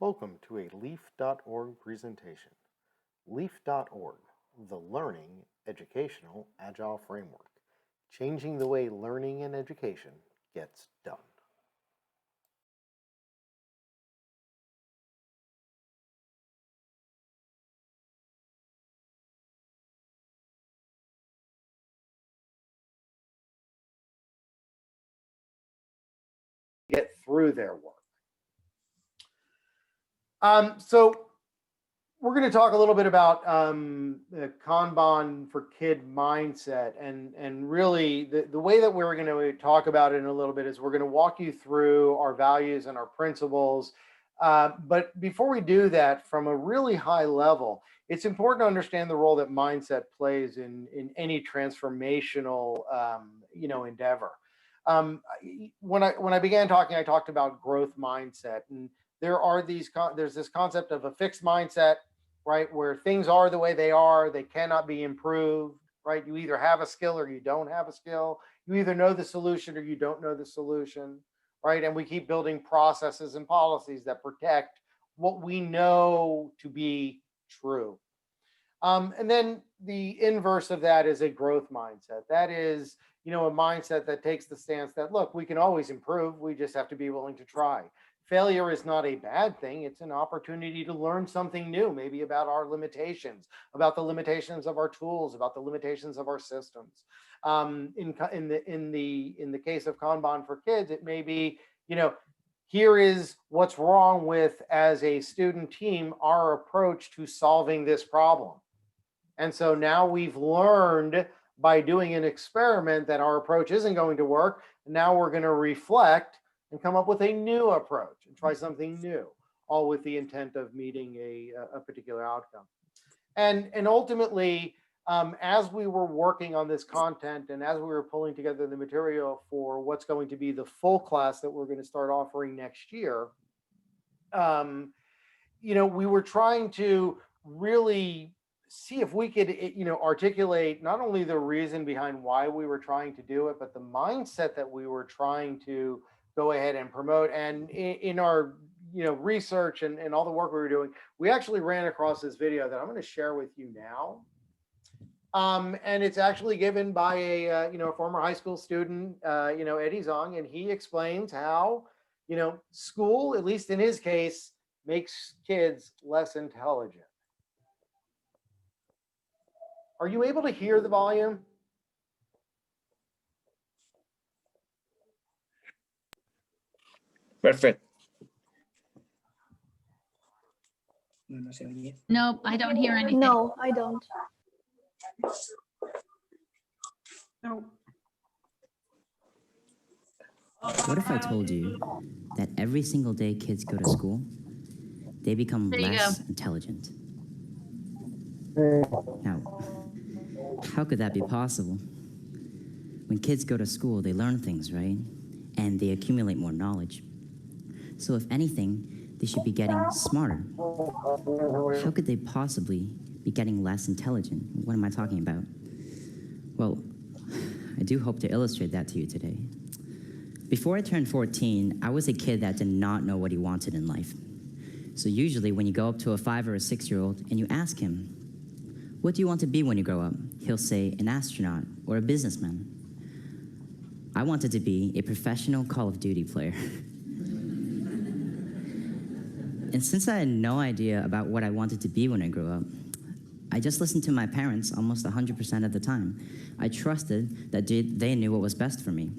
Welcome to a L-EAF.org presentation. L-EAF.org, the Learning, Educational, Agile Framework, changing the way learning and education gets done. Get through their work. So we're going to talk a little bit about the Kanban for kid mindset, and really the way that we're going to talk about it in a little bit is we're going to walk you through our values and our principles. But before we do that, from a really high level, it's important to understand the role that mindset plays in any transformational endeavor. When I began talking, I talked about growth mindset, and there's this concept of a fixed mindset, right, where things are the way they are, they cannot be improved, right? You either have a skill or you don't have a skill. You either know the solution or you don't know the solution, right? And we keep building processes and policies that protect what we know to be true. And then the inverse of that is a growth mindset. That is, a mindset that takes the stance that, look, we can always improve. We just have to be willing to try. Failure is not a bad thing. It's an opportunity to learn something new, maybe about our limitations, about the limitations of our tools, about the limitations of our systems. In the case of Kanban for kids, it may be, here is what's wrong with, as a student team, our approach to solving this problem. And so now we've learned by doing an experiment that our approach isn't going to work. Now we're going to reflect and come up with a new approach and try something new, all with the intent of meeting a particular outcome. And ultimately, as we were working on this content and as we were pulling together the material for what's going to be the full class that we're going to start offering next year, we were trying to really see if we could, articulate not only the reason behind why we were trying to do it, but the mindset that we were trying to go ahead and promote. And in our research and all the work we were doing, we actually ran across this video that I'm going to share with you now. And it's actually given by a former high school student, Eddie Zong, and he explains how school, at least in his case, makes kids less intelligent. Are you able to hear the volume? Perfect. Nope, I don't hear anything. No, I don't. No. What if I told you that every single day kids go to school, they become less intelligent? Now, how could that be possible? When kids go to school, they learn things, right? And they accumulate more knowledge. So if anything, they should be getting smarter. How could they possibly be getting less intelligent? What am I talking about? Well, I do hope to illustrate that to you today. Before I turned 14, I was a kid that did not know what he wanted in life. So usually when you go up to a 5 or a 6-year-old and you ask him, what do you want to be when you grow up? He'll say an astronaut or a businessman. I wanted to be a professional Call of Duty player. And since I had no idea about what I wanted to be when I grew up, I just listened to my parents almost 100% of the time. I trusted that they knew what was best for me.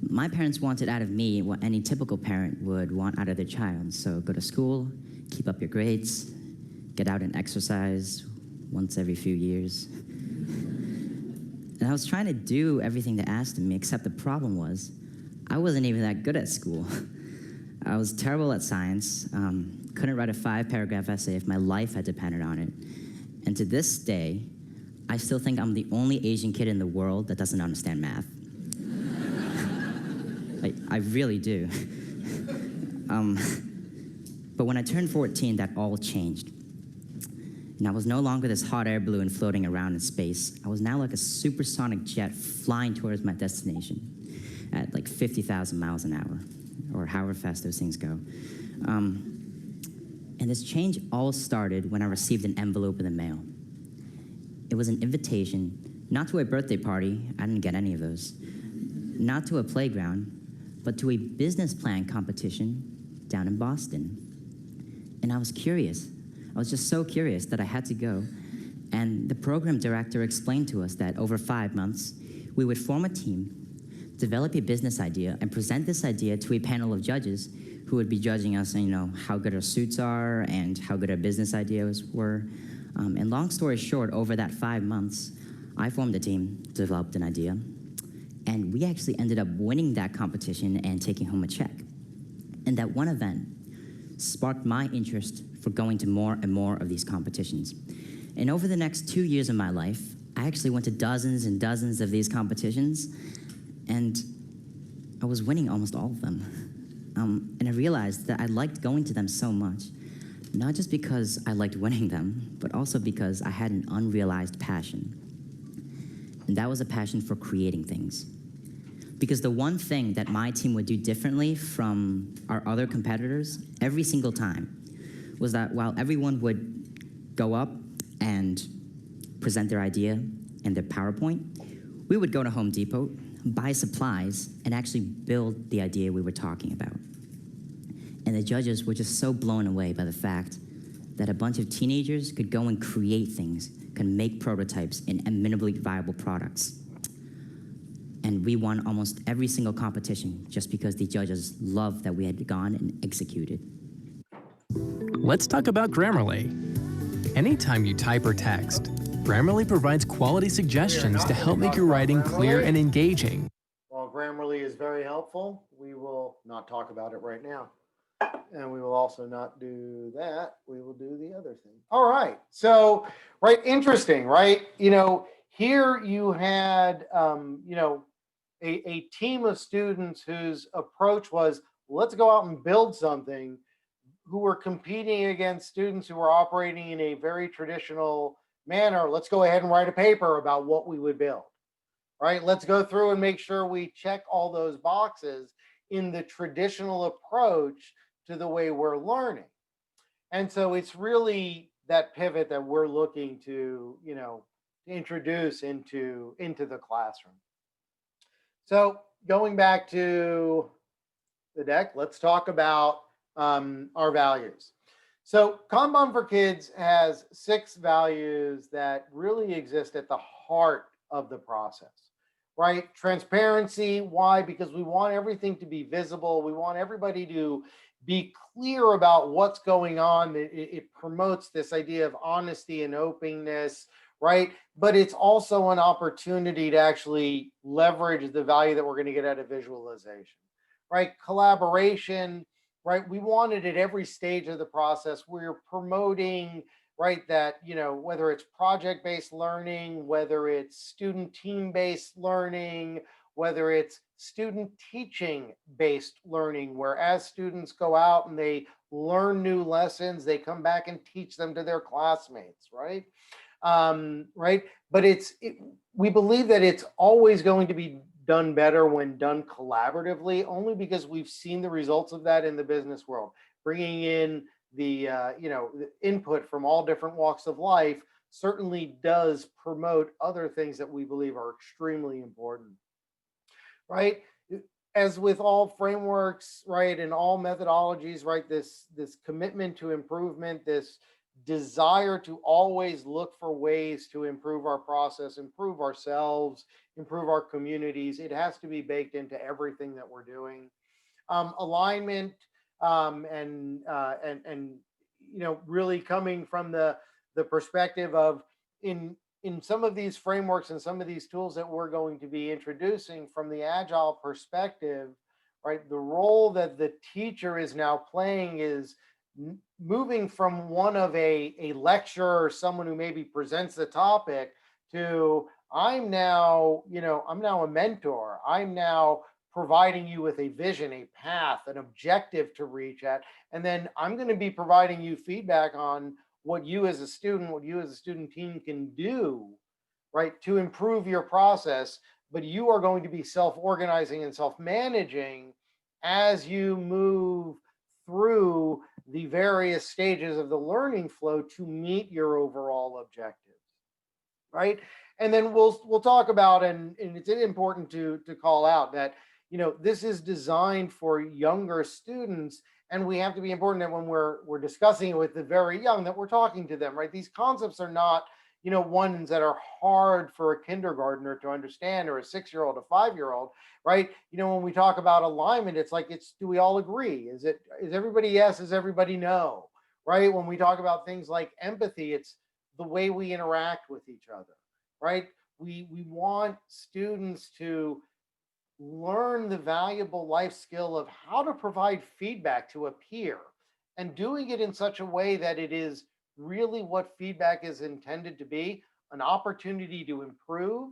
My parents wanted out of me what any typical parent would want out of their child. So go to school, keep up your grades, get out and exercise once every few years. And I was trying to do everything they asked of me, except the problem was I wasn't even that good at school. I was terrible at science, couldn't write a 5-paragraph essay if my life had depended on it. And to this day, I still think I'm the only Asian kid in the world that doesn't understand math. I really do. But when I turned 14, that all changed. And I was no longer this hot air balloon floating around in space. I was now like a supersonic jet flying towards my destination at like 50,000 miles an hour, or however fast those things go. And this change all started when I received an envelope in the mail. It was an invitation, not to a birthday party, I didn't get any of those, not to a playground, but to a business plan competition down in Boston. And I was curious. I was just so curious that I had to go. And the program director explained to us that over 5 months, we would form a team, develop a business idea, and present this idea to a panel of judges who would be judging us on, how good our suits are and how good our business ideas were. And long story short, over that 5 months, I formed a team, developed an idea, and we actually ended up winning that competition and taking home a check. And that one event sparked my interest for going to more and more of these competitions. And over the next 2 years of my life, I actually went to dozens and dozens of these competitions, and I was winning almost all of them. And I realized that I liked going to them so much, not just because I liked winning them, but also because I had an unrealized passion. And that was a passion for creating things. Because the one thing that my team would do differently from our other competitors every single time was that while everyone would go up and present their idea and their PowerPoint, we would go to Home Depot, buy supplies, and actually build the idea we were talking about. And the judges were just so blown away by the fact that a bunch of teenagers could go and create things, could make prototypes and minimally viable products. And we won almost every single competition just because the judges loved that we had gone and executed. Let's talk about Grammarly. Anytime you type or text, Grammarly provides quality suggestions to help make your writing clear and engaging. While Grammarly is very helpful, we will not talk about it right now. And we will also not do that. We will do the other thing. All right. So, right, interesting, right? Here you had, a team of students whose approach was, let's go out and build something, who were competing against students who were operating in a very traditional manner. Let's go ahead and write a paper about what we would build, right? Let's go through and make sure we check all those boxes in the traditional approach to the way we're learning. And so it's really that pivot that we're looking to, introduce into the classroom. So going back to the deck, let's talk about our values. So Kanban for Kids has 6 values that really exist at the heart of the process, right? Transparency. Why? Because we want everything to be visible. We want everybody to be clear about what's going on. It promotes this idea of honesty and openness, right? But it's also an opportunity to actually leverage the value that we're going to get out of visualization, right? Collaboration, right? We want it at every stage of the process. We're promoting, right, that, whether it's project-based learning, whether it's student team-based learning, whether it's student teaching-based learning, where as students go out and they learn new lessons, they come back and teach them to their classmates, right? Right? But we believe that it's always going to be done better when done collaboratively, only because we've seen the results of that in the business world. Bringing in the the input from all different walks of life certainly does promote other things that we believe are extremely important, right? As with all frameworks, right, and all methodologies, right, this commitment to improvement, this desire to always look for ways to improve our process, improve ourselves, improve our communities, it has to be baked into everything that we're doing. Alignment, and really coming from the perspective of in some of these frameworks and some of these tools that we're going to be introducing from the agile perspective, right? The role that the teacher is now playing is moving from one of a lecturer or someone who maybe presents the topic to I'm now a mentor. I'm now providing you with a vision, a path, an objective to reach at. And then I'm going to be providing you feedback on what you as a student team can do, right, to improve your process. But you are going to be self-organizing and self-managing as you move through the various stages of the learning flow to meet your overall objectives, right? And then we'll talk about, and it's important to call out that, this is designed for younger students, and we have to be important that when we're discussing it with the very young, that we're talking to them, right? These concepts are not, ones that are hard for a kindergartner to understand, or a 6-year-old, a 5-year-old, right? When we talk about alignment, it's like, do we all agree? Is everybody yes? Is everybody no? Right? When we talk about things like empathy, it's the way we interact with each other, right? We want students to learn the valuable life skill of how to provide feedback to a peer, and doing it in such a way that it is really what feedback is intended to be, an opportunity to improve,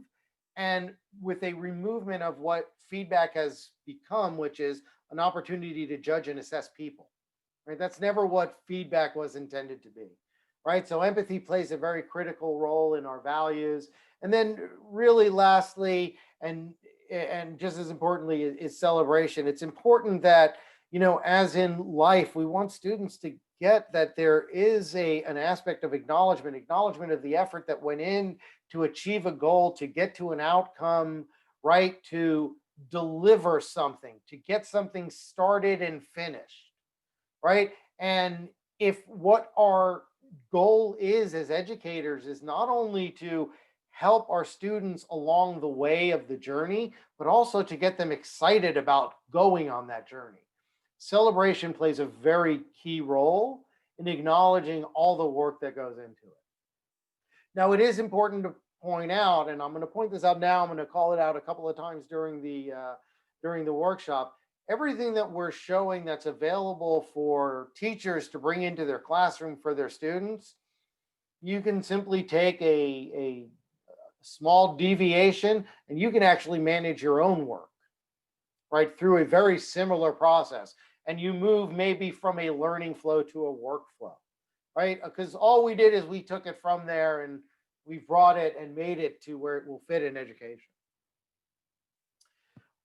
and with a removement of what feedback has become, which is an opportunity to judge and assess people, right? That's never what feedback was intended to be, right? So empathy plays a very critical role in our values. And then really lastly, and just as importantly, is celebration. It's important that, as in life, we want students to get that there is an aspect of acknowledgement of the effort that went in to achieve a goal, to get to an outcome, right? To deliver something, to get something started and finished, right? And if what our goal is as educators is not only to help our students along the way of the journey, but also to get them excited about going on that journey, celebration plays a very key role in acknowledging all the work that goes into it. Now, it is important to point out, and I'm going to point this out now, I'm going to call it out a couple of times during the workshop, everything that we're showing that's available for teachers to bring into their classroom for their students, you can simply take a small deviation and you can actually manage your own work, right, through a very similar process. And you move maybe from a learning flow to a workflow, right? Because all we did is we took it from there and we brought it and made it to where it will fit in education.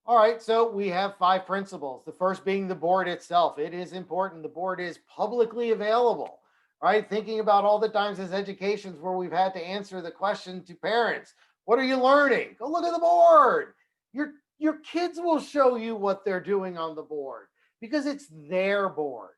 All right, so we have 5 principles. The first being the board itself. It is important. The board is publicly available, right? Thinking about all the times as educations where we've had to answer the question to parents, what are you learning? Go look at the board. Your kids will show you what they're doing on the board because it's their board,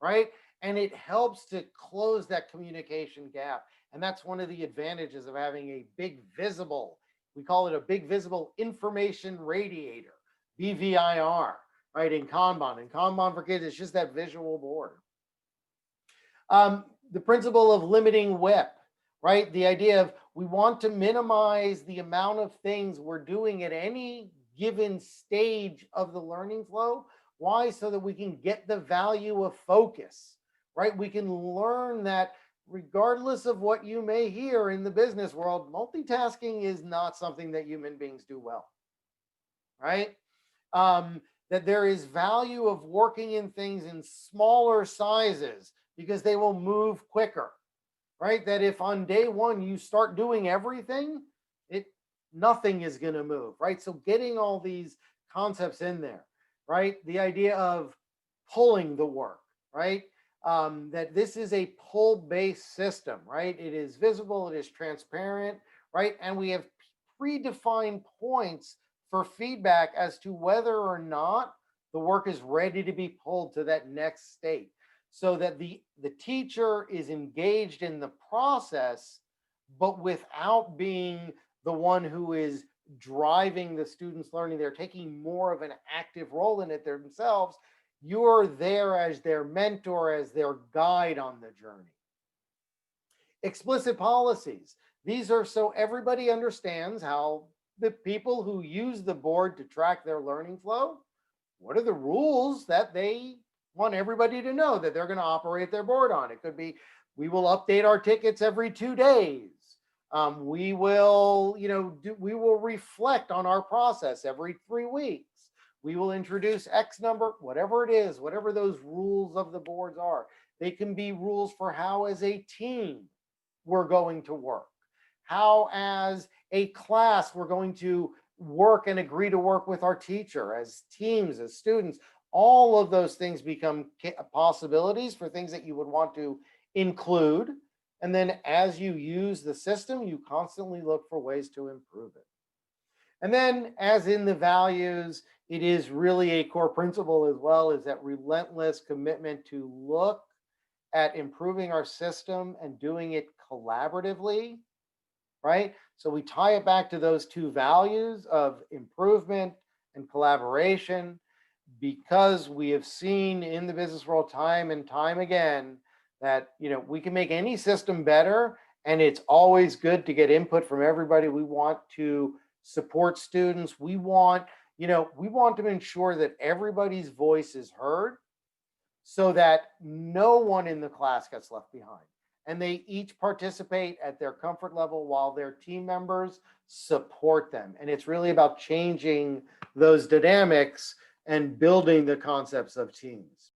right? And it helps to close that communication gap. And that's one of the advantages of having a big visible, we call it a big visible information radiator, BVIR, right, in Kanban. In Kanban for kids, it's just that visual board. The principle of limiting WIP, right? The idea of we want to minimize the amount of things we're doing at any given stage of the learning flow. Why? So that we can get the value of focus, right? We can learn that regardless of what you may hear in the business world, multitasking is not something that human beings do well, right? That there is value of working in things in smaller sizes because they will move quicker, right? That if on day one you start doing everything, nothing is going to move, right? So getting all these concepts in there, right? The idea of pulling the work, right? That this is a pull-based system, right? It is visible, it is transparent, right? And we have predefined points for feedback as to whether or not the work is ready to be pulled to that next state, so that the teacher is engaged in the process, but without being the one who is driving the students' learning. They're taking more of an active role in it themselves. You're there as their mentor, as their guide on the journey. Explicit policies. These are so everybody understands how the people who use the board to track their learning flow, what are the rules that they want everybody to know that they're going to operate their board on. It could be, we will update our tickets every 2 days. We will, we will reflect on our process every 3 weeks. We will introduce X number, whatever it is, whatever those rules of the boards are. They can be rules for how as a team we're going to work, how as a class we're going to work and agree to work with our teacher, as teams, as students. all of those things become possibilities for things that you would want to include. And then as you use the system, you constantly look for ways to improve it. And then, as in the values, it is really a core principle as well, is that relentless commitment to look at improving our system and doing it collaboratively, right? So we tie it back to those two values of improvement and collaboration, because we have seen in the business world time and time again that, we can make any system better, and it's always good to get input from everybody. We want to support students. We want to ensure that everybody's voice is heard so that no one in the class gets left behind. And they each participate at their comfort level while their team members support them. And it's really about changing those dynamics and building the concepts of teams.